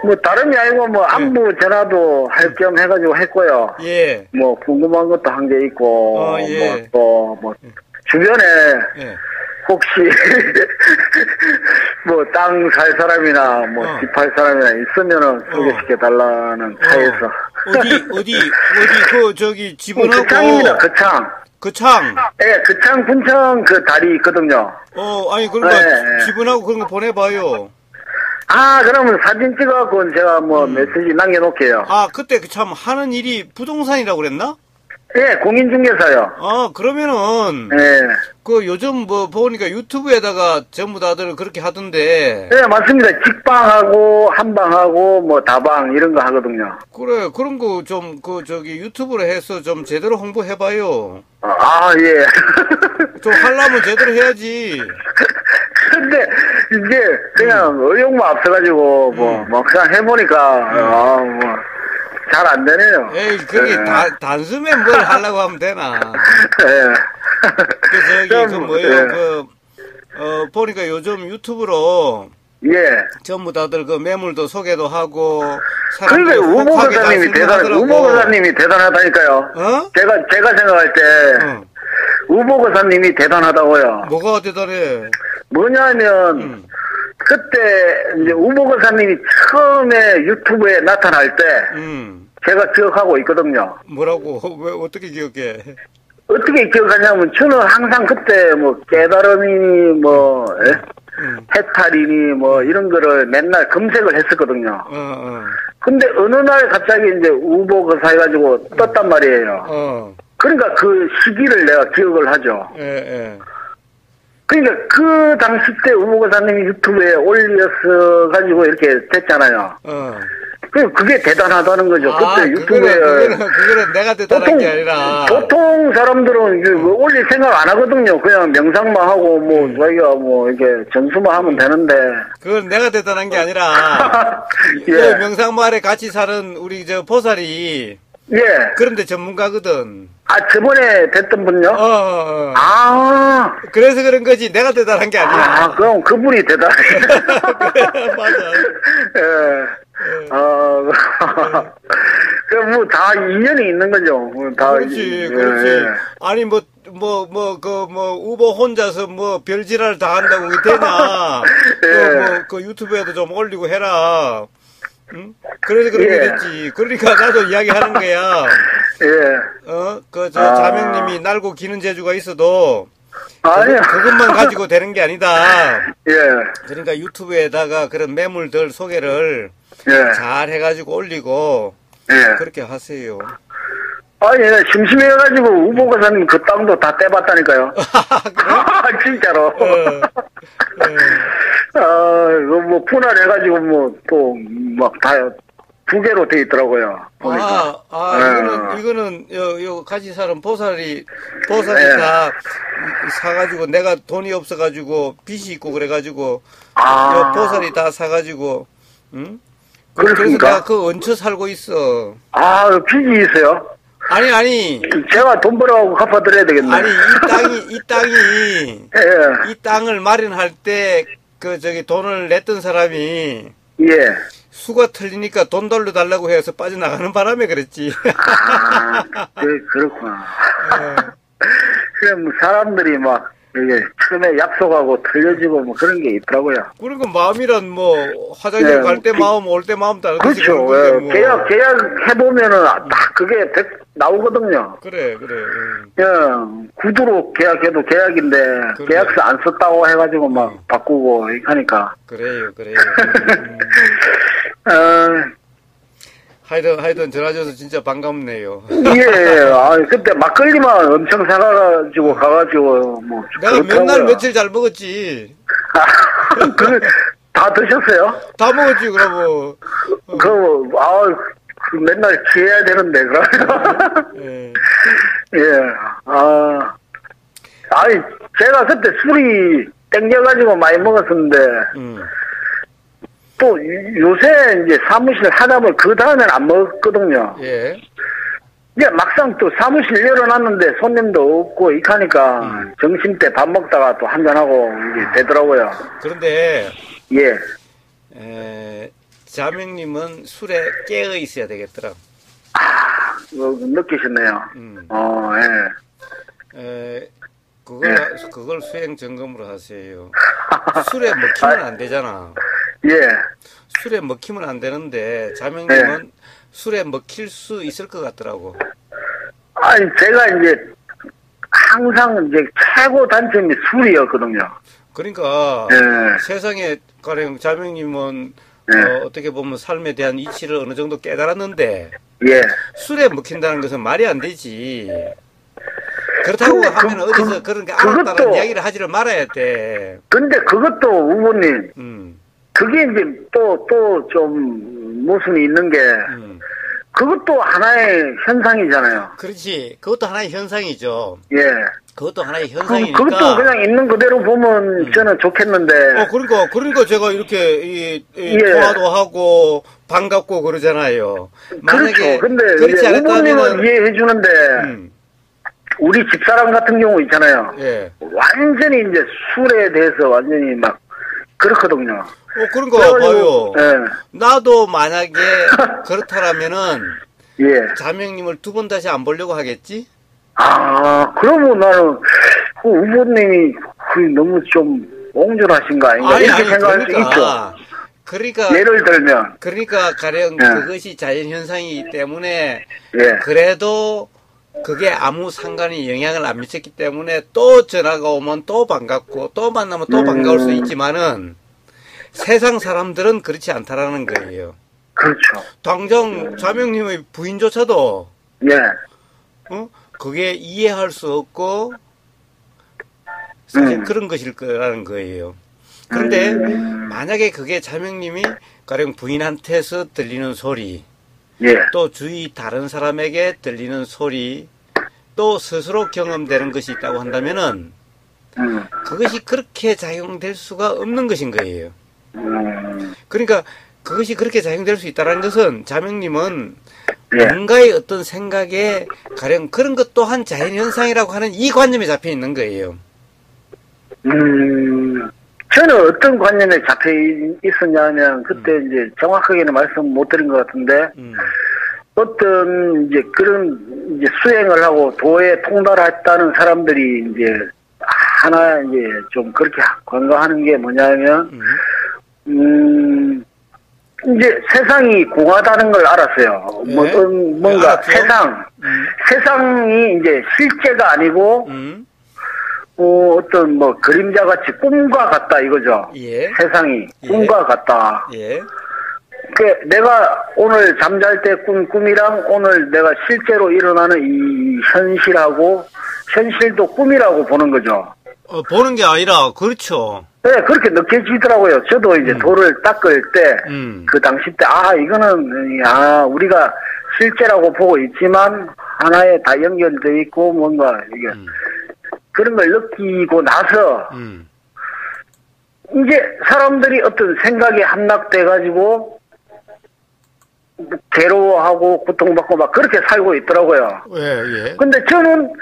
뭐 다름이 아니고 뭐 안부 전화도 할 겸 해가지고 했고요. 예. 뭐 궁금한 것도 한 게 있고, 예. 뭐 주변에 예. 혹시 뭐 땅 살 사람이나 뭐 집 팔 사람이나 있으면은 소개시켜 달라는 차에서. 저기 집은하고. 거창입니다. 거창. 거창. 예, 거창 분청 그 다리 있거든요. 아니 그러니까 집은하고 그런 거 보내봐요. 그러면 사진 찍어갖고 제가 뭐 메시지 남겨놓을게요. 그때 참 하는 일이 부동산이라고 그랬나? 예, 공인중개사요. 그러면은, 예. 요즘 뭐, 보니까 유튜브에다가 전부 다들 그렇게 하던데. 예, 맞습니다. 직방하고, 한방하고, 뭐, 다방, 이런 거 하거든요. 그래, 그런 거 좀, 유튜브로 해서 좀 제대로 홍보해봐요. 예. 좀 하려면 제대로 해야지. 근데, 이게, 그냥 의욕만 앞서가지고, 막상 해보니까, 잘 안 되네요. 에이, 그게 단숨에 뭘 하려고 하면 되나. 보니까 요즘 유튜브로. 예. 전부 다들 매물도 소개도 하고. 그러니까 우보거사님이 대단하다니까요. 제가 생각할 때, 우보거사님이 대단하다고요. 뭐가 대단해? 뭐냐면, 그때, 이제 우보거사님이 처음에 유튜브에 나타날 때, 제가 기억하고 있거든요. 뭐라고? 왜, 어떻게 기억해? 어떻게 기억하냐면, 저는 항상 그때 뭐, 깨달음이니, 뭐, 해탈이니, 뭐, 이런 거를 맨날 검색을 했었거든요. 근데 어느 날 갑자기 이제 우보거사 해가지고 떴단 말이에요. 그러니까 그 시기를 내가 기억을 하죠. 그러니까 그 당시 때 우보거사님이 유튜브에 올렸어가지고 이렇게 됐잖아요. 그게 대단하다는 거죠. 그때 유튜브에. 그거는 내가 대단한 게 아니라. 보통 사람들은 올릴 생각 안 하거든요. 그냥 명상만 하고, 자기가 이렇게 전수만 하면 되는데. 그건 내가 대단한 게 아니라. 예. 명상마을에 같이 사는 우리 보살이. 예. 그런데 전문가거든. 저번에 됐던 분요? 그래서 그런 거지. 내가 대단한 게 아니야. 그럼 그분이 대단해. 그래, 맞아. 예. 그럼 다 인연이 있는 거죠. 그렇지. 아니, 우보 혼자서 별지랄 다 한다고 그게 되냐. 유튜브에도 좀 올리고 해라. 응? 그래서 그런 게 됐지. 그러니까 나도 이야기 하는 거야. 자명님이 날고 기는 재주가 있어도. 그것만 가지고 되는 게 아니다. 그러니까 유튜브에다가 그런 매물들 소개를 잘 해가지고 올리고 그렇게 하세요. 심심해가지고 우보거사님 그 땅도 다 떼봤다니까요. 진짜로. 분할해가지고 또 다 2개로 돼 있더라고요. 보니까. 이거는 같이 사는 보살이 다 사가지고 내가 돈이 없어가지고 빚이 있고 그래가지고 보살이 다 사가지고 그래서 내가 얹혀 살고 있어. 빚이 있어요? 아니. 제가 돈 벌어가고 갚아드려야 되겠네. 아니, 이 땅을 마련할 때, 돈을 냈던 사람이. 수가 틀리니까 돈 돌려달라고 해서 빠져나가는 바람에 그랬지. 그렇구나. 그래, 사람들이 이게 처음에 약속하고 틀려지고 그런 게 있더라고요. 그리고 마음이란 화장실 갈 때 마음, 올 때 마음 다르듯이. 그렇죠. 계약 해보면은 딱 그게 나오거든요. 그래. 구두로 계약해도 계약인데, 계약서 안 썼다고 해가지고 바꾸고 하니까. 그래요. 하여튼 전화줘서 진짜 반갑네요. 그때 막걸리만 엄청 사가지고 가가지고 내가 몇 날 며칠 잘 먹었지. 다 드셨어요? 다 먹었지 그러고. 맨날 취해야 되는데 그러면. 제가 그때 술이 땡겨가지고 많이 먹었었는데. 또 요새 이제 사무실 하다 보면 그 다음엔 안 먹었거든요. 이제 막상 또 사무실 열어놨는데 손님도 없고 이하니까 점심 때 밥 먹다가 또 한잔하고 이게 되더라고요. 그런데 자명님은 술에 깨어 있어야 되겠더라. 느끼셨네요. 예. 그걸 수행 점검으로 하세요. 술에 먹히면 안 되잖아. 예. 술에 먹히면 안 되는데, 자명님은 술에 먹힐 수 있을 것 같더라고. 아니, 제가 이제, 항상 이제 최고 단점이 술이었거든요. 그러니까, 세상에, 가령 자명님은, 어떻게 보면 삶에 대한 이치를 어느 정도 깨달았는데, 술에 먹힌다는 것은 말이 안 되지. 그렇다고 하면 어디서 그런 게 알았다는 이야기를 하지를 말아야 돼. 근데 그것도 후보님, 그게 이제 또 좀 모순이 있는 게, 그것도 하나의 현상이잖아요. 그렇지. 그것도 하나의 현상이죠. 예. 그것도 하나의 현상이니까. 그것도 그냥 있는 그대로 보면 저는 좋겠는데. 그러니까 제가 이렇게 통화도 하고 반갑고 그러잖아요. 그렇죠. 근데 그렇지 후보님은 이해해 주는데. 우리 집사람 같은 경우 있잖아요. 예. 완전히 이제 술에 대해서 완전히 막 그렇거든요. 그러니까 봐요. 나도 만약에 그렇다라면은 자명님을 두 번 다시 안 보려고 하겠지? 그러면 나는 그 후보님이 너무 좀 옹졸하신 거 아닌가 이렇게 생각할 수 있죠. 그러니까 예를 들면 가령 그것이 자연현상이기 때문에 그래도 그게 아무 상관이 영향을 안 미쳤기 때문에 또 전화가 오면 또 반갑고 또 만나면 또 반가울 수 있지만은 세상 사람들은 그렇지 않다라는 거예요. 그렇죠. 당장 자명님의 부인조차도 그게 이해할 수 없고 사실 그런 것일 거라는 거예요. 그런데 만약에 그게 자명님이 가령 부인한테서 들리는 소리 또 주위 다른 사람에게 들리는 소리, 또 스스로 경험되는 것이 있다고 한다면은, 그것이 그렇게 작용될 수가 없는 것인 거예요. 그러니까, 그것이 그렇게 작용될 수 있다는 것은, 자명님은, 뭔가의 어떤 생각에, 가령 그런 것 또한 자연현상이라고 하는 이 관념에 잡혀 있는 거예요. 저는 어떤 관념에 잡혀 있었냐면 그때 이제 정확하게는 말씀 못 드린 것 같은데 어떤 이제 그런 이제 수행을 하고 도에 통달했다는 사람들이 이제 하나 이제 좀 그렇게 관가하는 게 뭐냐면 이제 세상이 공하다는 걸 알았어요. 뭔가 세상이 이제 실제가 아니고 어떤 그림자 같이 꿈과 같다 이거죠. 세상이 꿈과 같다. 내가 오늘 잠잘 때 꾼 꿈이랑 오늘 내가 실제로 일어나는 이 현실도 꿈이라고 보는 거죠. 보는 게 아니라 그렇죠. 네, 그렇게 느껴지더라고요. 저도 이제 돌을 닦을 때 그 당시 때 이거는 우리가 실제라고 보고 있지만 하나에 다 연결돼 있고 뭔가 이게 그런 걸 느끼고 나서 이제 사람들이 어떤 생각에 함락돼가지고 괴로워하고 고통받고 막 그렇게 살고 있더라고요. 근데 저는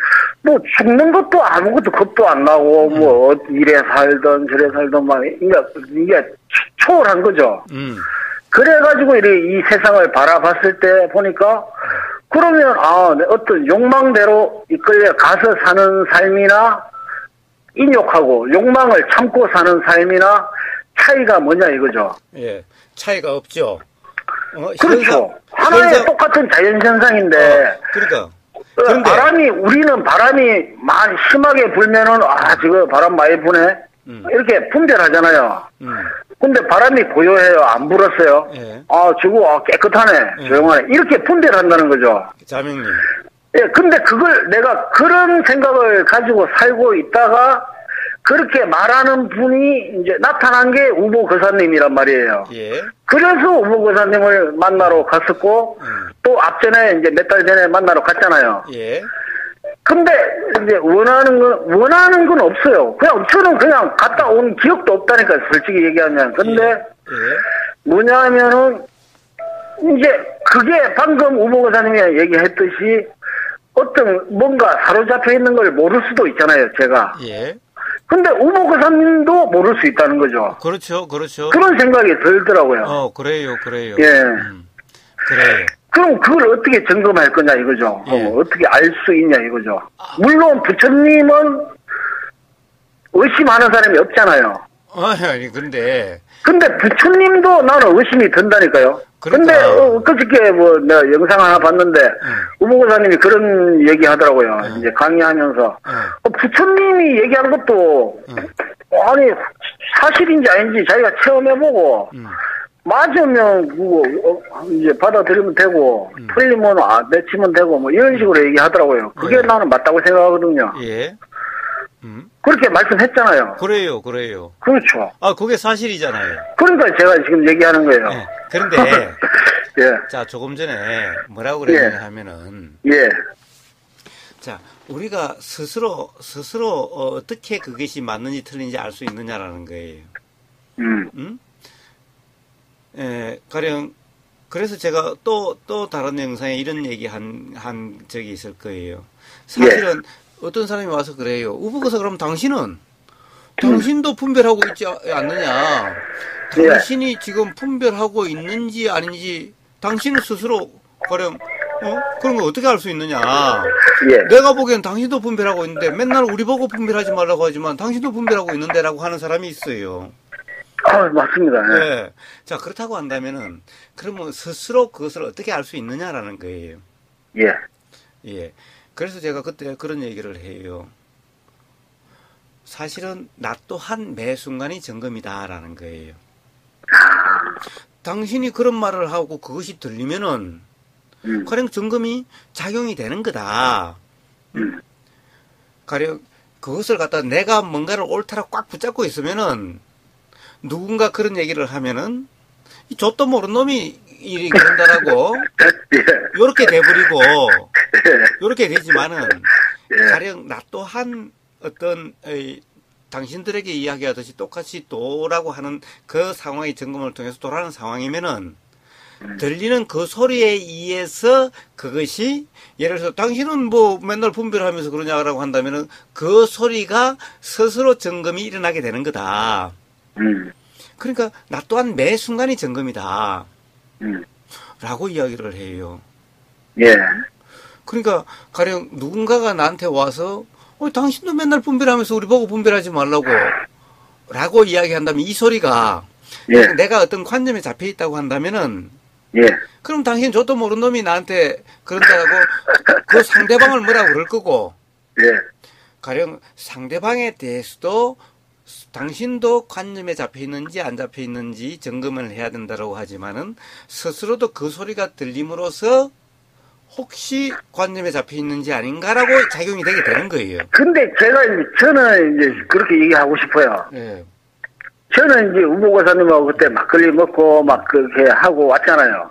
죽는 것도 아무것도 겁도 안 나고 이래 살던 저래 살던 막 이게 초월한 거죠. 그래가지고 이 세상을 바라봤을 때 보니까 그러면 어떤 욕망대로 이끌려 가서 사는 삶이나 인욕하고 욕망을 참고 사는 삶이나 차이가 뭐냐 이거죠. 차이가 없죠. 그렇죠. 하나의 똑같은 자연현상인데 그런데 우리는 바람이 많이 심하게 불면은 지금 바람 많이 부네 이렇게 분별하잖아요. 근데 바람이 고요해요. 안 불었어요. 저거 깨끗하네. 조용하네. 이렇게 분별한다는 거죠. 자명님. 근데 그걸 내가 그런 생각을 가지고 살고 있다가 그렇게 말하는 분이 이제 나타난 게 우보 거사님이란 말이에요. 그래서 우보 거사님을 만나러 갔었고 또 앞전에 이제 몇 달 전에 만나러 갔잖아요. 근데 이제 원하는 건 없어요. 저는 그냥 갔다 온 기억도 없다니까 솔직히 얘기하면. 근데 뭐냐면은 이제 그게 방금 우보 거사님이 얘기했듯이 어떤 뭔가 사로잡혀 있는 걸 모를 수도 있잖아요. 제가. 근데 우보고사님도 모를 수 있다는 거죠. 그렇죠, 그렇죠. 그런 생각이 들더라고요. 그래요. 예. 그래요. 그럼 그걸 어떻게 점검할 거냐 이거죠. 예. 어떻게 알 수 있냐 이거죠. 물론 부처님은 의심하는 사람이 없잖아요. 아니, 근데 부처님도 나는 의심이 든다니까요. 그러니까. 근데 그저께 뭐 내가 영상 하나 봤는데 우보고사님이 그런 얘기 하더라고요. 이제 강의하면서 부처님이 얘기하는 것도 아니 사실인지 아닌지 자기가 체험해보고 맞으면 그거 이제 받아들이면 되고 틀리면 내치면 되고 뭐 이런 식으로 얘기하더라고요. 그게 나는 맞다고 생각하거든요. 예. 그렇게 말씀했잖아요. 그래요. 그렇죠. 그게 사실이잖아요. 그러니까 제가 지금 얘기하는 거예요. 예. 그런데 예. 자, 조금 전에 뭐라고 그랬냐 하면은 예. 자, 우리가 스스로 어떻게 그것이 맞는지 틀린지 알 수 있느냐라는 거예요. 가령 그래서 제가 또 다른 영상에 이런 얘기 한 적이 있을 거예요. 사실은 어떤 사람이 와서 그래요. 우보고사 그럼 당신도 분별하고 있지 않느냐? 당신이 지금 분별하고 있는지 아닌지 당신은 스스로 가령 그런 거 어떻게 알 수 있느냐? 내가 보기엔 당신도 분별하고 있는데 맨날 우리 보고 분별하지 말라고 하지만 당신도 분별하고 있는데라고 하는 사람이 있어요. 맞습니다. 네. 자, 그렇다고 한다면은 그러면 스스로 그것을 어떻게 알 수 있느냐라는 거예요. 예. 그래서 제가 그때 그런 얘기를 해요. 사실은 나 또한 매 순간이 점검이다라는 거예요. 당신이 그런 말을 하고 그것이 들리면은 가령 점검이 작용이 되는 거다. 가령 그것을 갖다 내가 뭔가를 옳다라고 꽉 붙잡고 있으면은 누군가 그런 얘기를 하면은 이 좆도 모르는 놈이 이리 그런다라고 요렇게 돼버리고 요렇게 되지만은 가령 나 또한 어떤 당신들에게 이야기하듯이 똑같이 도라고 하는 그 상황의 점검을 통해서 도라는 상황이면은 들리는 그 소리에 의해서 그것이 예를 들어서 당신은 뭐 맨날 분별하면서 그러냐라고 한다면은 그 소리가 스스로 점검이 일어나게 되는 거다. 그러니까 나 또한 매 순간이 점검이다. 라고 이야기를 해요. 그러니까 가령 누군가가 나한테 와서 당신도 맨날 분별하면서 우리 보고 분별하지 말라고 라고 이야기한다면 이 소리가 내가 어떤 관점에 잡혀 있다고 한다면은 그럼 당신 저도 모르는 놈이 나한테 그런다고 그 상대방을 뭐라고 그럴 거고 가령 상대방에 대해서도 당신도 관념에 잡혀 있는지 안 잡혀 있는지 점검을 해야 된다고 하지만은 스스로도 그 소리가 들림으로써 혹시 관념에 잡혀 있는지 아닌가라고 작용이 되게 되는 거예요. 근데 저는 이제 그렇게 얘기하고 싶어요. 저는 이제 우보고사님하고 그때 막걸리 먹고 막 그렇게 하고 왔잖아요.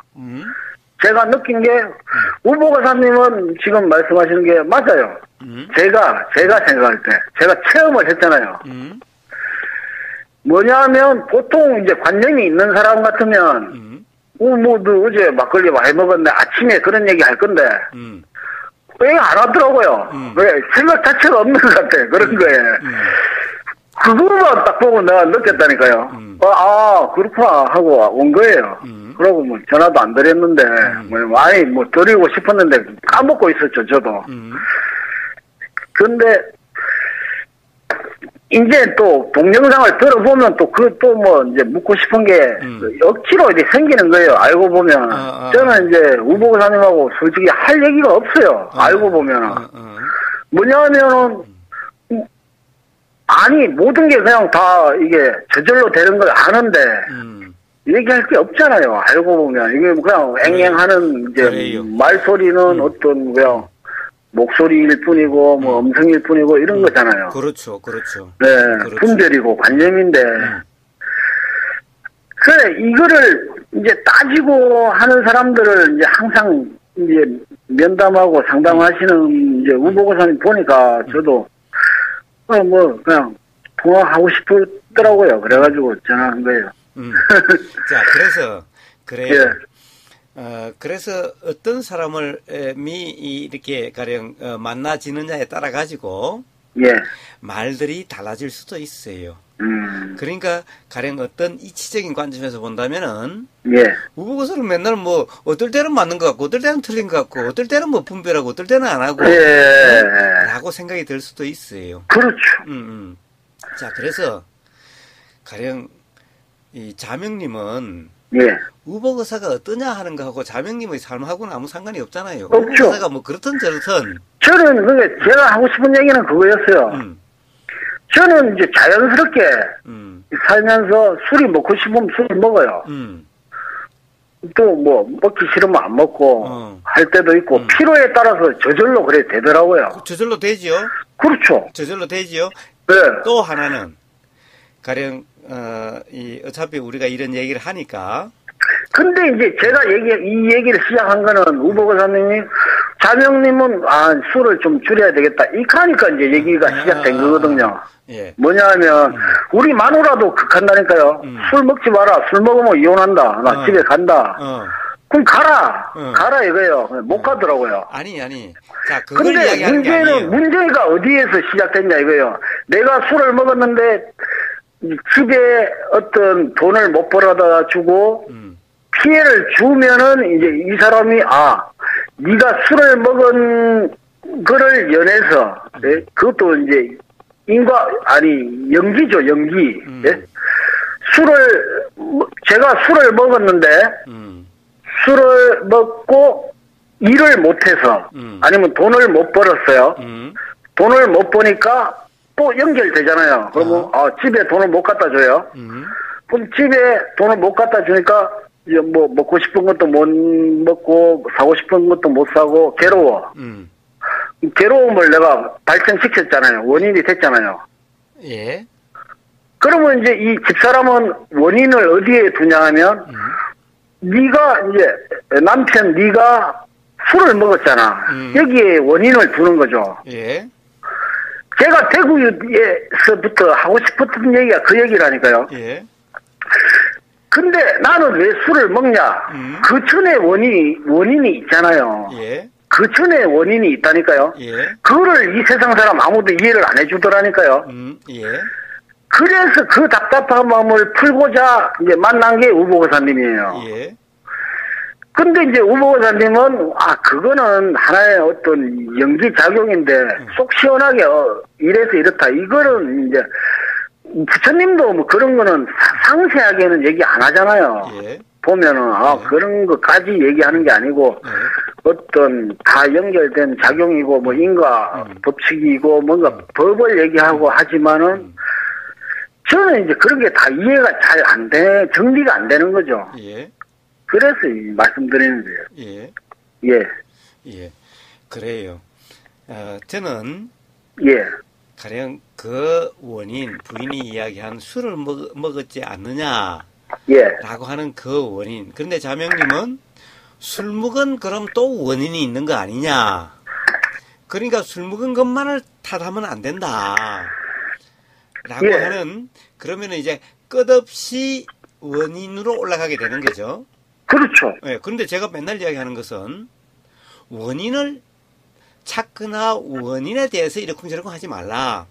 제가 느낀 게 우보고사님은 지금 말씀하시는 게 맞아요. 제가 생각할 때 제가 체험을 했잖아요. 뭐냐면 보통 이제 관념이 있는 사람 같으면 너 어제 막걸리 많이 먹었는데 아침에 그런 얘기 할 건데 왜 안 하더라고요. 왜 생각 자체가 없는 것 같아. 그런 거에 그거만 딱 보고 내가 느꼈다니까요. 그렇구나 하고 온 거예요. 그러고 뭐 전화도 안 드렸는데 많이 뭐 드리고 싶었는데 까먹고 있었죠. 저도. 근데 이제 또 동영상을 들어보면 또 뭐 이제 묻고 싶은 게 억지로 이제 생기는 거예요. 알고 보면 저는 이제 우보고사님하고 솔직히 할 얘기가 없어요. 알고 보면은 뭐냐면은 아니 모든 게 그냥 다 이게 저절로 되는 걸 아는데 얘기할 게 없잖아요. 알고 보면 이게 그냥 앵앵하는 이제 말소리는 어떤 그냥 목소리일 뿐이고 뭐 음성일 뿐이고 이런 거잖아요. 그렇죠. 네, 그렇죠. 분별이고 관념인데 그래 이거를 이제 따지고 하는 사람들을 이제 항상 이제 면담하고 상담하시는 이제 우보고사님 보니까 저도 뭐 그냥 통화하고 싶더라고요. 그래가지고 전화한 거예요. 자, 그래서 그래요. 그래서 어떤 사람을 이렇게 가령 만나지느냐에 따라 가지고 예. 말들이 달라질 수도 있어요. 그러니까 가령 어떤 이치적인 관점에서 본다면은 예. 우보고사는 맨날 뭐 어떨 때는 맞는 것 같고 어떨 때는 틀린 것 같고 어떨 때는 뭐 분별하고 어떨 때는 안 하고 예. 라고 생각이 들 수도 있어요. 그렇죠. 자, 그래서 가령 이 자명님은 예. 우보거사가 어떠냐 하는 거하고 자명님의 삶하고는 아무 상관이 없잖아요. 없죠. 우보거사가 뭐 그렇든 저렇든. 저는 그게 제가 하고 싶은 얘기는 그거였어요. 저는 이제 자연스럽게 살면서 술이 먹고 싶으면 술을 먹어요. 또 뭐 먹기 싫으면 안 먹고 할 때도 있고 필요에 따라서 저절로 그래 되더라고요. 저절로 되지요? 그렇죠. 저절로 되지요? 네. 또 하나는 가령 어차피 우리가 이런 얘기를 하니까. 근데 이제 제가 이 얘기를 시작한 거는 우보거사님이 자명님은 술을 좀 줄여야 되겠다. 이렇게 하니까 이제 얘기가 시작된 거거든요. 예. 뭐냐면 우리 마누라도 극한다니까요. 술 먹지 마라. 술 먹으면 이혼한다. 나 집에 간다. 그럼 가라. 가라 이거예요. 못 가더라고요. 아니. 자, 그걸 근데 이야기하는 게 아니에요. 문제가 어디에서 시작됐냐 이거예요. 내가 술을 먹었는데 집에 어떤 돈을 못 벌어다 주고 피해를 주면은 이제 이 사람이 네가 술을 먹은 거를 연해서 그것도 이제 연기죠, 연기. 예? 제가 술을 먹었는데, 술을 먹고 일을 못해서, 아니면 돈을 못 벌었어요. 돈을 못 버니까 또 연결되잖아요. 그러면, 집에 돈을 못 갖다 줘요. 그럼 집에 돈을 못 갖다 주니까, 뭐, 먹고 싶은 것도 못 먹고, 사고 싶은 것도 못 사고, 괴로워. 괴로움을 내가 발생시켰잖아요. 원인이 됐잖아요. 예. 그러면 이제 이 집사람은 원인을 어디에 두냐 하면, 네가 술을 먹었잖아. 여기에 원인을 두는 거죠. 예. 제가 대구에서부터 하고 싶었던 얘기가 그 얘기라니까요. 예. 근데 나는 왜 술을 먹냐? 그 전에 원인이 있잖아요. 예. 그 전에 원인이 있다니까요. 예. 그거를 이 세상 사람 아무도 이해를 안 해주더라니까요. 예. 그래서 그 답답한 마음을 풀고자 이제 만난 게 우보거사님이에요. 예. 근데 이제 우보거사님은 그거는 하나의 어떤 연기작용인데 속 시원하게 이래서 이렇다. 이거는 이제 부처님도 뭐 그런 거는 상세하게는 얘기 안 하잖아요. 예. 보면은 그런 거까지 얘기하는 게 아니고 어떤 다 연결된 작용이고 뭐 인과 법칙이고 뭔가 법을 얘기하고 하지만은 저는 이제 그런 게 다 이해가 잘 안 돼, 정리가 안 되는 거죠. 예. 그래서 말씀드리는 거예요. 예. 예. 예. 그래요. 저는 예. 가령 그 원인, 부인이 이야기한 술을 먹었지 않느냐. 예. 라고 하는 그 원인. 그런데 자명님은 술 먹은 그럼 또 원인이 있는 거 아니냐. 그러니까 술 먹은 것만을 탓하면 안 된다. 라고 예. 하는, 그러면은 이제 끝없이 원인으로 올라가게 되는 거죠. 그렇죠. 예. 그런데 제가 맨날 이야기하는 것은 원인을 찾거나 원인에 대해서 이러쿵저러쿵 하지 말라.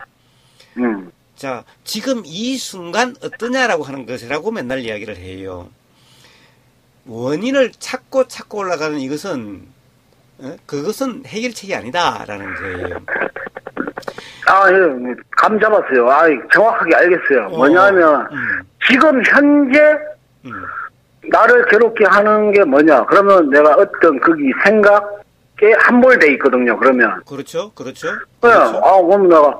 자, 지금 이 순간 어떠냐라고 하는 것이라고 맨날 이야기를 해요. 원인을 찾고 올라가는 이것은, 그것은 해결책이 아니다라는 거예요. 예, 감 잡았어요. 정확하게 알겠어요. 뭐냐면, 지금 현재, 나를 괴롭게 하는 게 뭐냐. 그러면 내가 어떤 거기 생각에 함몰돼 있거든요, 그러면. 그렇죠. 네, 그럼 내가,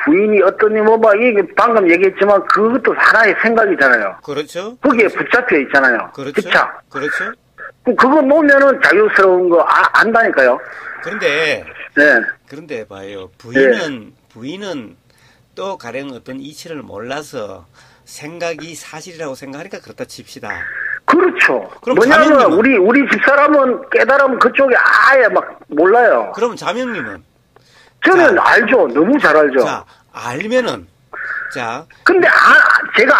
부인이 어떠니 이게 방금 얘기했지만 그것도 하나의 생각이잖아요. 그렇죠. 거기에 붙잡혀 있잖아요. 그렇죠. 집착. 그렇죠. 그거 놓으면은 자유스러운 거 안다니까요. 그런데 봐요. 부인은 또 가령 어떤 이치를 몰라서 생각이 사실이라고 생각하니까 그렇다 칩시다. 그렇죠. 그럼 뭐냐면 우리 집사람은 깨달으면 그쪽에 아예 막 몰라요. 그럼 자명님은? 저는 알죠. 너무 잘 알죠. 자, 알면은, 근데 제가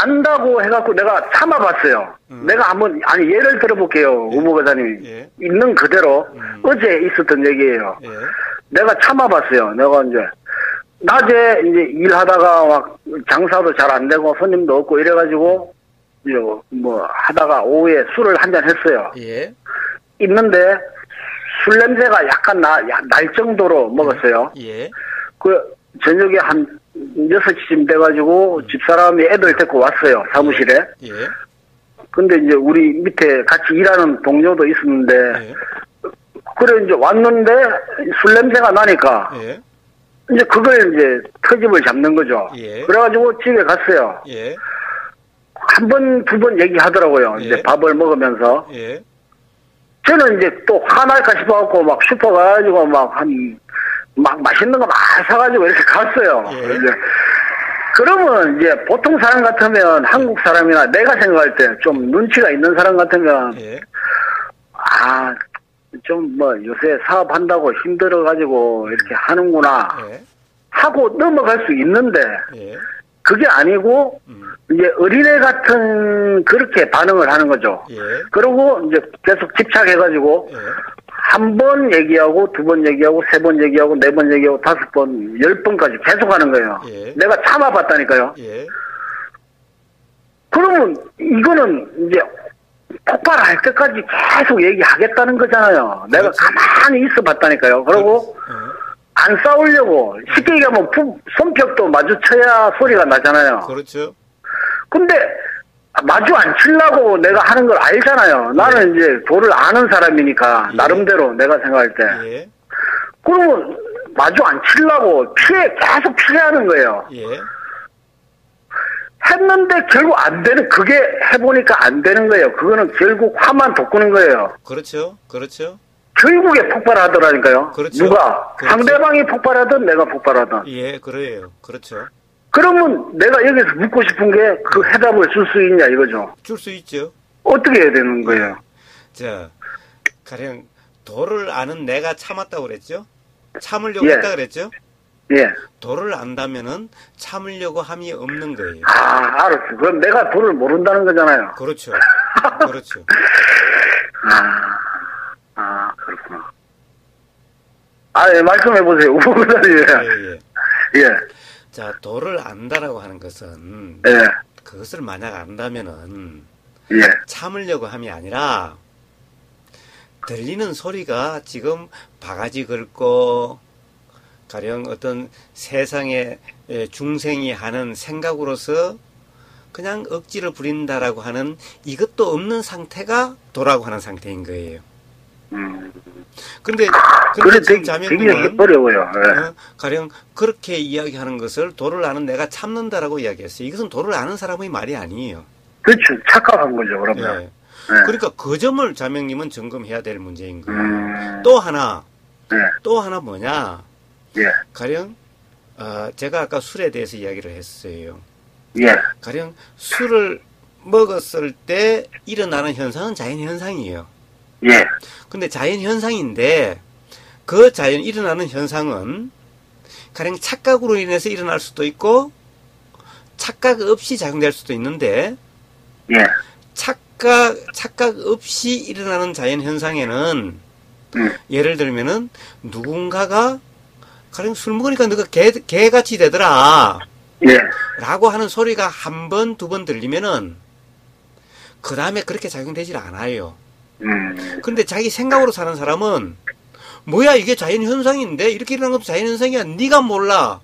안다고 해갖고 내가 참아봤어요. 내가 한번, 예를 들어볼게요. 우보거사님. 예. 있는 그대로. 어제 있었던 얘기예요. 예. 내가 참아봤어요. 내가 이제 낮에 이제 일하다가 막 장사도 잘 안 되고 손님도 없고 이래가지고 이제 뭐 하다가 오후에 술을 한 잔 했어요. 예. 있는데 술 냄새가 약간 날 정도로 먹었어요. 예. 그 저녁에 한 6시쯤 돼가지고 집사람이 애들 데리고 왔어요. 사무실에. 예. 근데 이제 우리 밑에 같이 일하는 동료도 있었는데 예. 그래 이제 왔는데 술 냄새가 나니까 예. 이제 그걸 이제 터집을 잡는 거죠. 예. 그래가지고 집에 갔어요. 예. 한 번, 두 번 얘기하더라고요. 예. 이제 밥을 먹으면서. 예. 저는 이제 또 화날까 싶어갖고 막 슈퍼 가가지고 막 맛있는 거 막 사가지고 이렇게 갔어요. 예. 이제 그러면 이제 보통 사람 같으면 한국 사람이나 내가 생각할 때 좀 눈치가 있는 사람 같으면 예. 좀 뭐 요새 사업한다고 힘들어가지고 이렇게 하는구나 예. 하고 넘어갈 수 있는데 예. 그게 아니고 이제 어린애 같은 그렇게 반응을 하는 거죠. 예. 그리고 이제 계속 집착해가지고 예. 한 번 얘기하고 두 번 얘기하고 세 번 얘기하고 네 번 얘기하고 5번 10번까지 계속 하는 거예요. 예. 내가 참아봤다니까요. 예. 그러면 이거는 이제 폭발할 때까지 계속 얘기하겠다는 거잖아요. 내가 그렇지. 가만히 있어 봤다니까요. 그리고 안 싸우려고 쉽게 얘기하면 손뼉도 마주쳐야 소리가 나잖아요. 그렇죠. 근데 마주 안 치려고 내가 하는 걸 알잖아요. 나는 이제 도를 아는 사람이니까 예. 나름대로 내가 생각할 때. 예. 그러면 마주 안 치려고 계속 피하는 거예요. 예. 했는데 결국 안 되는, 그게 해보니까 안 되는 거예요. 그거는 결국 화만 돋구는 거예요. 그렇죠. 그렇죠. 결국에 폭발하더라니까요. 그렇죠. 누가? 그렇죠. 상대방이 폭발하든 내가 폭발하든. 예, 그래요. 그렇죠. 그러면 내가 여기서 묻고 싶은 게 그 해답을 줄 수 있냐 이거죠. 줄 수 있죠. 어떻게 해야 되는 거예요? 자, 가령 도를 아는 내가 참았다고 그랬죠? 참으려고 예. 했다 그랬죠? 예. 도를 안다면은 참으려고 함이 없는 거예요. 알았어. 그럼 내가 도를 모른다는 거잖아요. 그렇죠. 그렇죠. 그렇구나. 예, 말씀해 보세요. 예, 예. 예. 자, 도를 안다라고 하는 것은 예. 그것을 만약 안다면은 예. 참으려고 함이 아니라 들리는 소리가 지금 바가지 긁고 가령 어떤 세상의 중생이 하는 생각으로서 그냥 억지를 부린다라고 하는 이것도 없는 상태가 도라고 하는 상태인 거예요. 근데 지금 자매님은 어려워요. 예. 가령 그렇게 이야기하는 것을 도를 아는 내가 참는다라고 이야기했어요. 이것은 도를 아는 사람의 말이 아니에요. 그렇죠. 착각한 거죠, 그러면. 예. 그러니까 그 점을 자매님은 점검해야 될 문제인 거예요. 또 하나 뭐냐? 예. 가령 제가 아까 술에 대해서 이야기를 했어요. 예. 가령 술을 먹었을 때 일어나는 현상은 자연 현상이에요. 예. 근데 자연 현상인데 그 자연 일어나는 현상은 가령 착각으로 인해서 일어날 수도 있고 착각 없이 작용될 수도 있는데 예. 착각 없이 일어나는 자연 현상에는 예를 들면은 누군가가 가령 술 먹으니까 너가 개같이 되더라. 예. 라고 하는 소리가 한 번, 두 번 들리면은 그 다음에 그렇게 작용되질 않아요. 근데 자기 생각으로 사는 사람은 뭐야 이게 자연현상인데 이렇게 일어나는 것도 자연현상이야. 네가 몰라.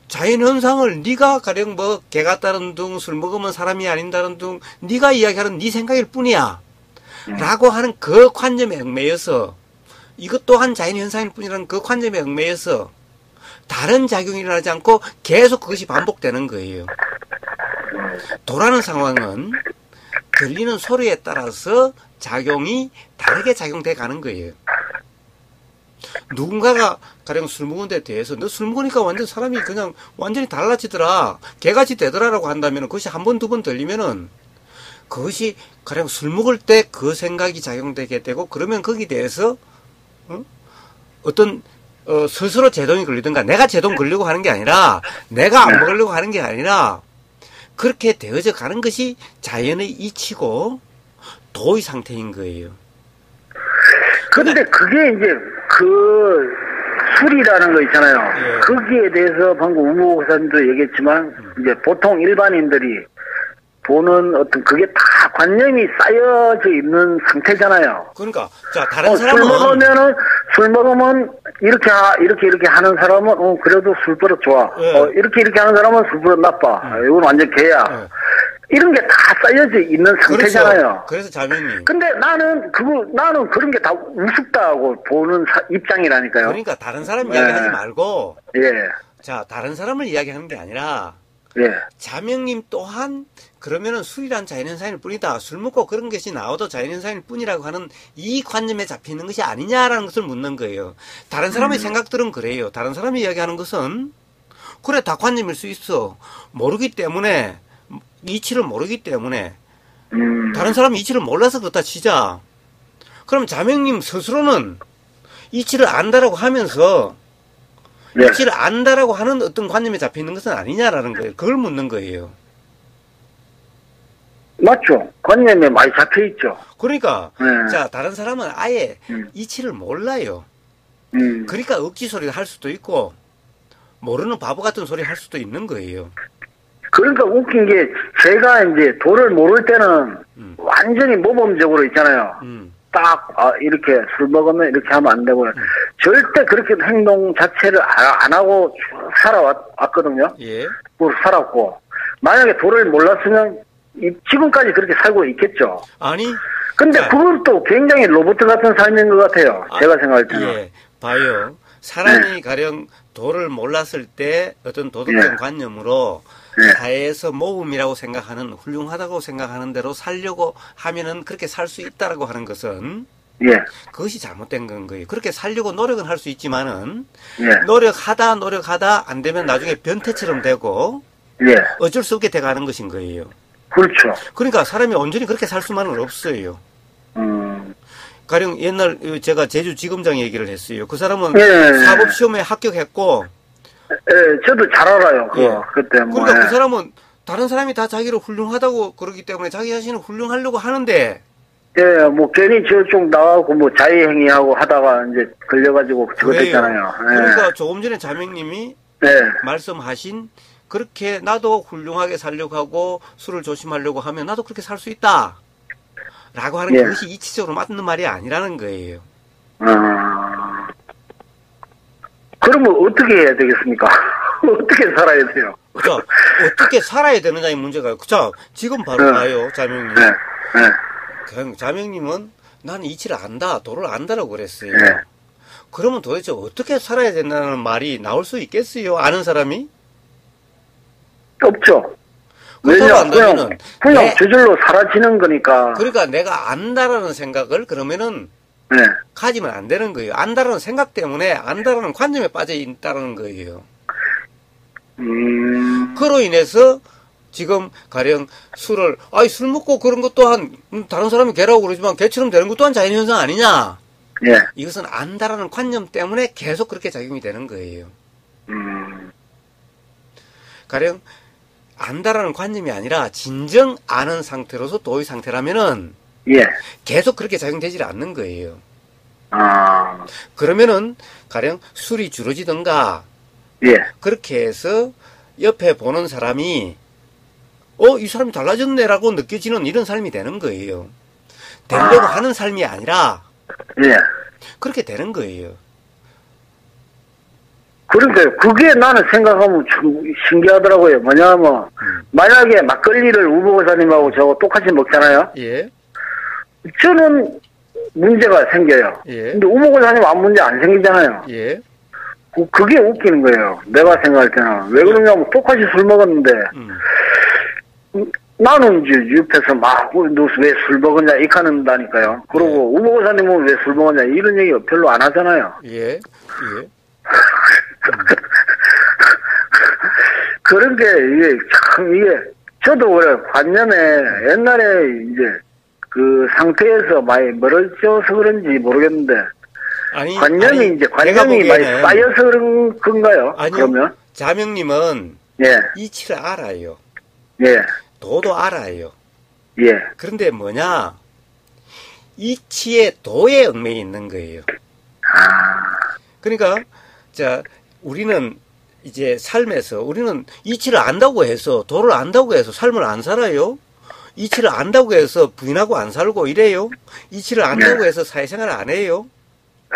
자연현상을 네가 가령 뭐 개 같다는 둥 술 먹으면 사람이 아닌다는 둥 네가 이야기하는 네 생각일 뿐이야. 라고 하는 그 관념에 얽매여서 이것 또한 자연현상일 뿐이라는 그 관념에 얽매여서 다른 작용이 일어나지 않고 계속 그것이 반복되는 거예요. 도라는 상황은 들리는 소리에 따라서 작용이 다르게 작용돼 가는 거예요. 누군가가 가령 술 먹은 데 대해서 너 술 먹으니까 완전 사람이 그냥 완전히 달라지더라. 개같이 되더라라고 한다면 그것이 한 번, 두 번 들리면은 그것이 가령 술 먹을 때 그 생각이 작용되게 되고 그러면 거기에 대해서 어떤 스스로 제동이 걸리든가 내가 제동 걸리고 하는 게 아니라 내가 안 먹으려고 하는 게 아니라 그렇게 되어져 가는 것이 자연의 이치고 도의 상태인 거예요. 그런데 그게 이제 술이라는 거 있잖아요. 예. 거기에 대해서 방금 우모 고사님도 얘기했지만 이제 보통 일반인들이 보는 어떤 그게 다 관념이 쌓여져 있는 상태잖아요. 그러니까 자 다른 사람은 술 먹으면 이렇게 하는 사람은 그래도 술 버릇 좋아. 예. 이렇게 하는 사람은 술 버릇 나빠. 이건 완전 개야. 예. 이런 게 다 쌓여져 있는 상태잖아요. 그렇죠. 그래서 자매님. 근데 나는 그런 게 다 우습다고 보는 입장이라니까요. 그러니까 다른 사람 이야기하지 말고. 예. 자 다른 사람을 이야기하는 게 아니라. 예. 자명님 또한 그러면은 술이란 자연현상일 뿐이다. 술 먹고 그런 것이 나와도 자연현상일 뿐이라고 하는 이 관념에 잡히는 것이 아니냐라는 것을 묻는 거예요. 다른 사람의 생각들은 그래요. 다른 사람이 이야기하는 것은 그래 다 관념일 수 있어. 모르기 때문에 이치를 모르기 때문에 다른 사람이 이치를 몰라서 그렇다 치자. 그럼 자명님 스스로는 이치를 안다라고 하면서 네. 이치를 안다라고 하는 어떤 관념에 잡혀 있는 것은 아니냐라는 거예요. 그걸 묻는 거예요. 맞죠. 관념에 많이 잡혀 있죠. 그러니까 자 다른 사람은 아예 이치를 몰라요. 그러니까 억지 소리를 할 수도 있고 모르는 바보 같은 소리 할 수도 있는 거예요. 그러니까 웃긴 게 제가 이제 도를 모를 때는 완전히 모범적으로 있잖아요. 딱 이렇게 술 먹으면 이렇게 하면 안 되고요. 절대 그렇게 행동 자체를 안 하고 살아왔거든요. 예. 살았고 만약에 도를 몰랐으면 지금까지 그렇게 살고 있겠죠. 아니. 근데 그건 또 굉장히 로봇 같은 삶인 것 같아요. 제가 생각할 때는. 예. 봐요. 사람이 가령 도를 몰랐을 때 어떤 도덕적 관념으로 사회에서 모범이라고 생각하는 훌륭하다고 생각하는 대로 살려고 하면은 그렇게 살 수 있다라고 하는 것은 그것이 잘못된 건 거예요. 그렇게 살려고 노력은 할 수 있지만은 노력하다 안 되면 나중에 변태처럼 되고 어쩔 수 없게 돼가는 것인 거예요. 그렇죠. 그러니까 사람이 온전히 그렇게 살 수만은 없어요. 가령 옛날 제가 제주지검장 얘기를 했어요. 그 사람은 사법시험에 합격했고 저도 잘 알아요. 그때 그러니까 그 사람은 다른 사람이 다 자기를 훌륭하다고 그러기 때문에 자기 자신을 훌륭하려고 하는데 괜히 저쪽 나가고 자의행위하고 하다가 이제 걸려가지고 그랬잖아요. 그러니까 조금 전에 자명님이 말씀하신 그렇게 나도 훌륭하게 살려고 하고 술을 조심하려고 하면 나도 그렇게 살 수 있다 라고 하는 그것이 이치적으로 맞는 말이 아니라는 거예요. 그러면 어떻게 해야 되겠습니까? 어떻게 살아야 돼요? 자, 어떻게 살아야 되느냐의 문제가, 자, 지금 바로 봐요, 자명님. 자명님은 나는 이치를 안다, 도를 안다라고 그랬어요. 그러면 도대체 어떻게 살아야 된다는 말이 나올 수 있겠어요? 아는 사람이? 없죠. 왜냐면 그냥 저절로 사라지는 거니까. 그러니까 내가 안다라는 생각을 그러면은 가지면 안 되는 거예요. 안다라는 생각 때문에 안다라는 관념에 빠져 있다는 거예요. 그로 인해서 지금 가령 술 먹고 그런 것 또한 다른 사람이 개라고 그러지만 개처럼 되는 것 또한 자연현상 아니냐? 이것은 안다라는 관념 때문에 계속 그렇게 작용이 되는 거예요. 가령 안다라는 관념이 아니라 진정 아는 상태로서 도의 상태라면은 계속 그렇게 작용되지 않는 거예요. 그러면은 가령 술이 줄어지던가 그렇게 해서 옆에 보는 사람이 이 사람이 달라졌네라고 느껴지는 이런 삶이 되는 거예요. 되려고 하는 삶이 아니라 그렇게 되는 거예요. 그러니까 그게 나는 생각하면 참 신기하더라고요. 뭐냐면 만약에 막걸리를 우보고사님하고 저거 똑같이 먹잖아요. 저는 문제가 생겨요. 근데 우보고사님 아무 문제 안 생기잖아요. 그게 웃기는 거예요. 내가 생각할 때는. 왜 그러냐면 똑같이 술 먹었는데 나는 이제 옆에서 너 왜 술 먹었냐 이렇게 한다니까요. 그리고 우보고사님은 왜 술 먹었냐 이런 얘기 별로 안 하잖아요. 그런 게 저도 그래 관념에 옛날에 이제 그 상태에서 많이 멀어져서 그런지 모르겠는데 관념이 많이 쌓여서 그런 건가요? 아니요. 그러면 자명님은 이치를 알아요. 도도 알아요. 그런데 뭐냐 이치의 도에 얽매여 있는 거예요. 그러니까 자, 우리는 이제 삶에서 우리는 이치를 안다고 해서 도를 안다고 해서 삶을 안 살아요. 이치를 안다고 해서 부인하고 안 살고 이래요. 이치를 안다고 해서 사회생활을 안 해요.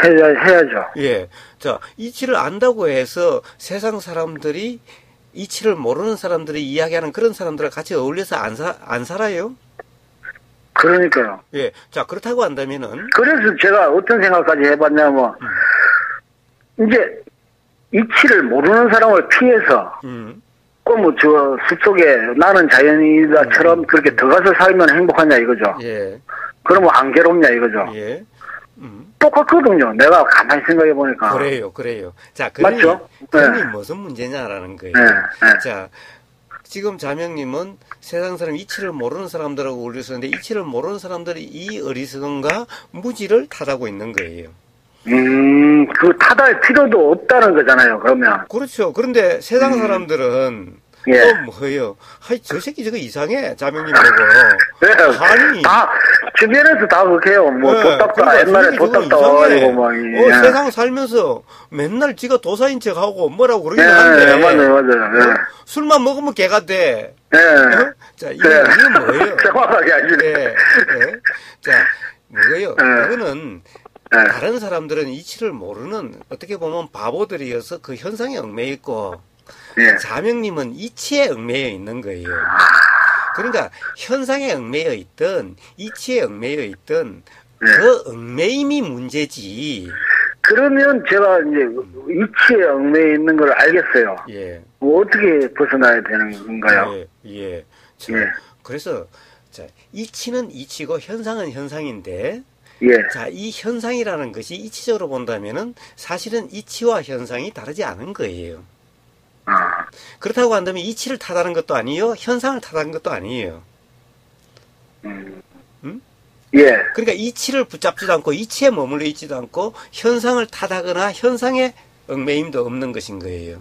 해야죠. 예. 자, 이치를 안다고 해서 세상 사람들이 이치를 모르는 사람들이 이야기하는 그런 사람들과 같이 어울려서 안 살아요. 그러니까요. 예. 자, 그렇다고 한다면은. 그래서 제가 어떤 생각까지 해봤냐면, 이제, 이치를 모르는 사람을 피해서, 뭐, 숲속에 나는 자연이다처럼 그렇게 들어가서 살면 행복하냐 이거죠. 예. 그러면 안 괴롭냐 이거죠. 예. 똑같거든요. 내가 가만히 생각해 보니까. 그래요. 자, 맞죠? 그러니 무슨 문제냐라는 거예요. 네. 자, 지금 자명님은 세상 사람 이치를 모르는 사람들하고 어울려서는데 이치를 모르는 사람들이 이 어리석음과 무지를 탓하고 있는 거예요. 그 탓할 필요도 없다는 거잖아요, 그러면. 그렇죠. 그런데 세상 사람들은 예. 뭐예요? 하이, 저 새끼 저거 이상해. 자명님 보고. 네. 아니. 다, 주변에서 다 그렇게 해요. 뭐, 네, 도딱다, 그러니까 옛날에 도딱다 와가지고 막. 세상 살면서 맨날 지가 도사인 척 하고 뭐라고 그러긴 예, 한데. 맞아요. 예. 술만 먹으면 개가 돼. 예. 자, 이건 뭐예요? 정확하게 아시네. 예. 자, 뭐예요? 이거는 다른 사람들은 이치를 모르는 어떻게 보면 바보들이어서 그 현상에 얽매여 있고 자명님은 이치에 얽매여 있는 거예요. 그러니까 현상에 얽매여 있든 이치에 얽매여 있든 그 얽매임이 문제지. 그러면 제가 이제 이치에 얽매여 있는 걸 알겠어요. 예. 뭐 어떻게 벗어나야 되는 건가요? 예. 자, 그래서 자, 이치는 이치고 현상은 현상인데 자, 이 현상이라는 것이 이치적으로 본다면은 사실은 이치와 현상이 다르지 않은 거예요. 그렇다고 한다면 이치를 탓하는 것도 아니에요. 현상을 탓하는 것도 아니에요. 그러니까 이치를 붙잡지도 않고 이치에 머물러 있지도 않고 현상을 탓하거나 현상에 얽매임도 없는 것인 거예요.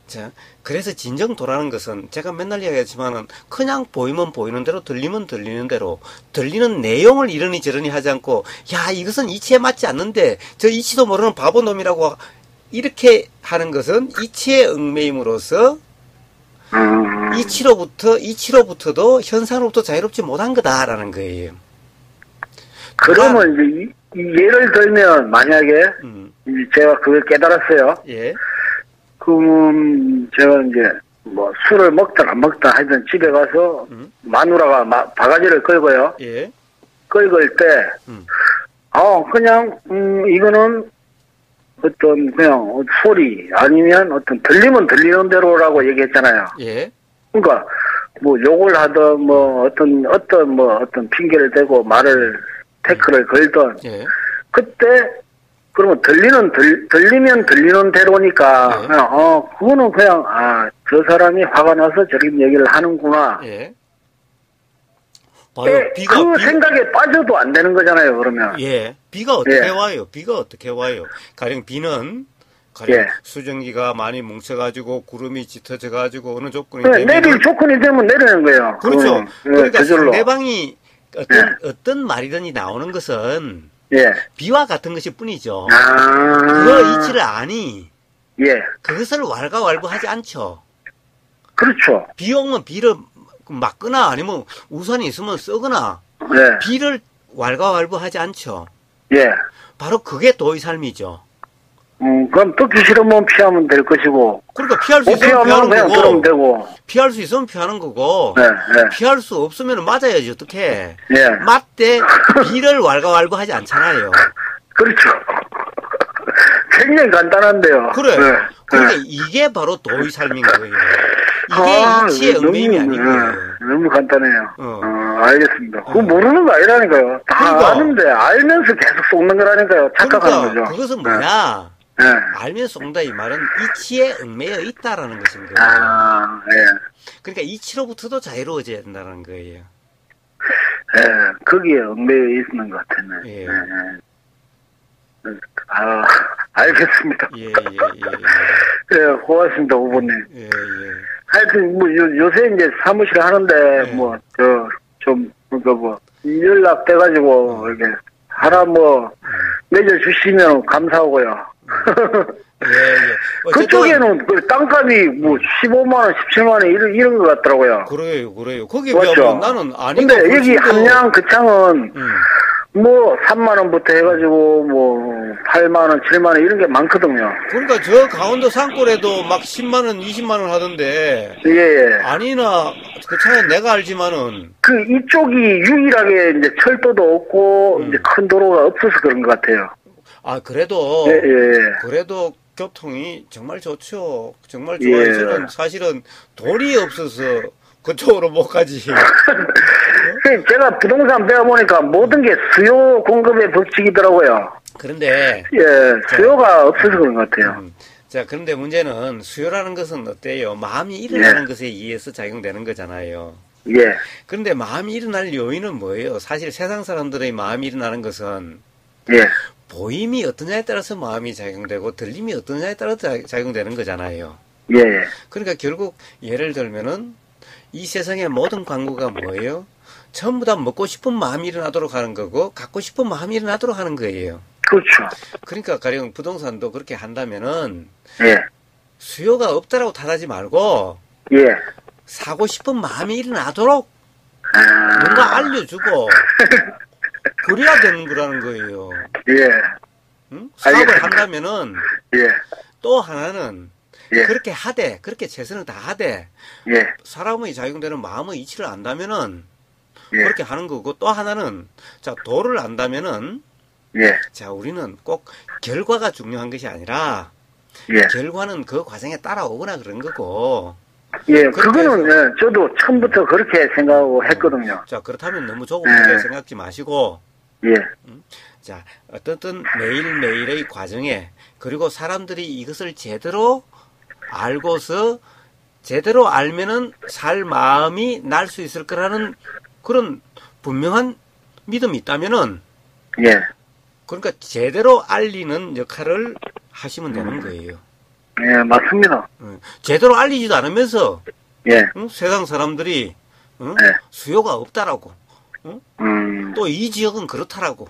자, 그래서 진정도라는 것은 제가 맨날 이야기하지만은 그냥 보이면 보이는 대로 들리면 들리는 대로 들리는 내용을 이러니 저러니 하지 않고 야, 이것은 이치에 맞지 않는데 저 이치도 모르는 바보놈이라고 이렇게 하는 것은 이치에 얽매임으로써 이치로부터도 현상으로부터 자유롭지 못한 거다라는 거예요. 그러면 이제 예를 들면 만약에 제가 그걸 깨달았어요. 그럼 제가 이제 뭐 술을 먹든 안 먹든 하여튼 집에 가서 마누라가 바가지를 끌고요. 끌을 때 그냥 이거는 어떤 그냥 소리 아니면 어떤 들리면 들리는 대로라고 얘기했잖아요. 그러니까 뭐 욕을 하든 뭐 어떤 핑계를 대고 말을 태클을 걸든 그때 그러면 들리면 들리는 대로니까 그냥 그거는 그냥 저 사람이 화가 나서 저런 얘기를 하는구나. 그 생각에 빠져도 안 되는 거잖아요, 그러면. 비가 어떻게 와요? 비가 어떻게 와요? 가령 비는, 수증기가 많이 뭉쳐가지고, 구름이 짙어져가지고, 어느 조건이 되면. 내릴 조건이 되면 내리는 거예요. 그렇죠. 그러니까 상대방이 어떤 말이든지 나오는 것은, 비와 같은 것일 뿐이죠. 그 이치를 아니, 그것을 왈가왈부하지 않죠. 그렇죠. 비 오면 비를 막거나 아니면 우산이 있으면 쓰거나 비를 왈가왈부하지 않죠. 바로 그게 도의 삶이죠. 그럼 듣기 싫으면 피하면 될 것이고. 그러니까 피할 수 있으면 피하는 그냥 거고. 들으면 되고. 피할 수 있으면 피하는 거고. 피할 수 없으면 맞아야지 어떡해. 맞대 비를 왈가왈부하지 않잖아요. 그렇죠. 굉장히 간단한데요. 그래. 그러니까 이게 바로 도의 삶인 거예요. 이게 이치의 얽매임이 아니고요. 너무 간단해요. 알겠습니다. 그거 모르는 거 아니라니까요. 다 아는데 알면서 계속 속는 거라니까요. 착각하는 거죠. 그것은 뭐냐? 알면서 속는다 이 말은 이치에 얽매여 있다라는 것인 거예요. 그러니까 이치로부터도 자유로워져야 된다는 거예요. 거기에 얽매여 있는 것 같았네. 알겠습니다. 고맙습니다, 후보님. 하여튼, 뭐, 요새 이제 사무실 하는데, 연락돼가지고, 이렇게, 하나 맺어주시면 감사하고요. 예. 그쪽에는 그 땅값이 뭐 15만원, 17만원 이런 것 같더라고요. 그래요. 거기에 맞죠? 비하면 나는 아니고. 근데 여기 함양 그창은 뭐 3만원부터 해가지고 뭐 8만원, 7만원 이런 게 많거든요. 그러니까 저 강원도 산골에도 막 10만원, 20만원 하던데. 예. 아니나, 그 차는 내가 알지만은. 그 이쪽이 유일하게 이제 철도도 없고 이제 큰 도로가 없어서 그런 것 같아요. 아, 그래도. 예. 그래도 교통이 정말 좋죠. 정말 좋아요. 예. 저는 사실은 돈이 없어서 그쪽으로 못 가지. 제가 부동산 배워보니까 모든 게 수요 공급의 법칙이더라고요. 그런데. 예, 수요가 없어서 그런 것 같아요. 자, 그런데 문제는 수요라는 것은 어때요? 마음이 일어나는 것에 의해서 작용되는 거잖아요. 예. 그런데 마음이 일어날 요인은 뭐예요? 사실 세상 사람들의 마음이 일어나는 것은. 예. 보임이 어떠냐에 따라서 마음이 작용되고 들림이 어떠냐에 따라서 작용되는 거잖아요. 예. 그러니까 결국 예를 들면은 이 세상의 모든 광고가 뭐예요? 전부 다 먹고 싶은 마음이 일어나도록 하는 거고 갖고 싶은 마음이 일어나도록 하는 거예요. 그렇죠. 그러니까 가령 부동산도 그렇게 한다면은 예. 수요가 없다라고 탓하지 말고 예. 사고 싶은 마음이 일어나도록 아... 뭔가 알려주고 그래야 되는 거라는 거예요. 예. 응? 사업을 한다면은 예. 또 하나는 예. 그렇게 하되 그렇게 최선을 다하되 예. 사람의 작용되는 마음의 이치를 안다면은 예. 그렇게 하는 거고 또 하나는 자 도를 안다면은 예. 자 우리는 꼭 결과가 중요한 것이 아니라 예. 결과는 그 과정에 따라오거나 그런 거고. 예, 그거는 예, 저도 처음부터 그렇게 생각하고 했거든요. 자 그렇다면 너무 조급하게 생각지 마시고. 예. 자 어떤 매일매일의 과정에 그리고 사람들이 이것을 제대로 알고서 제대로 알면은 살 마음이 날 수 있을 거라는 그런 분명한 믿음이 있다면은 예. 그러니까 제대로 알리는 역할을 하시면 되는 거예요. 예, 맞습니다. 제대로 알리지도 않으면서 예. 세상 사람들이 예. 수요가 없다라고 또 이 지역은 그렇다라고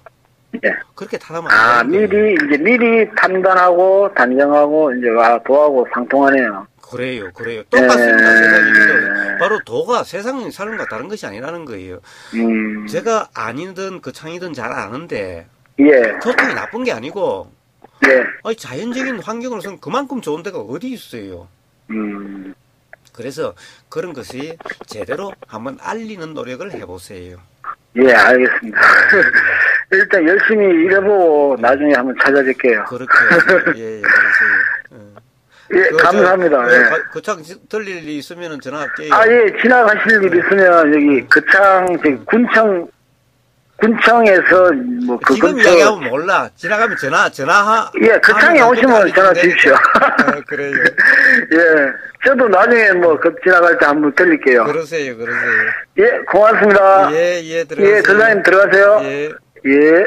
예. 그렇게 탓하면 안 되는 거예요. 미리 판단하고 단정하고 이제 도하고 상통하네요. 그래요. 똑같습니다. 세상이. 바로 도가 세상의 삶과 다른 것이 아니라는 거예요. 제가 아니든 거창이든 잘 아는데 예. 교통이 나쁜 게 아니고 예. 아니, 자연적인 환경으로서는 그만큼 좋은 데가 어디 있어요. 그래서 그런 것이 제대로 한번 알리는 노력을 해보세요. 예, 알겠습니다. 일단 열심히 일해보고 나중에 한번 찾아뵐게요. 그렇게 예, 그러세요. 예, 감사합니다. 거창 들릴 일이 있으면 전화할게요. 아, 예, 지나가실 일 있으면 여기 거창 군청에서 뭐 그 지금 근처 이야기하면 몰라. 지나가면 전화. 예, 거창에 오시면 전화 주십시오. 그래요. 예, 저도 나중에 뭐 지나갈 때 한번 들릴게요. 그러세요. 예, 고맙습니다. 예, 들어가세요. 예, 전사님 들어가세요. 예. 예.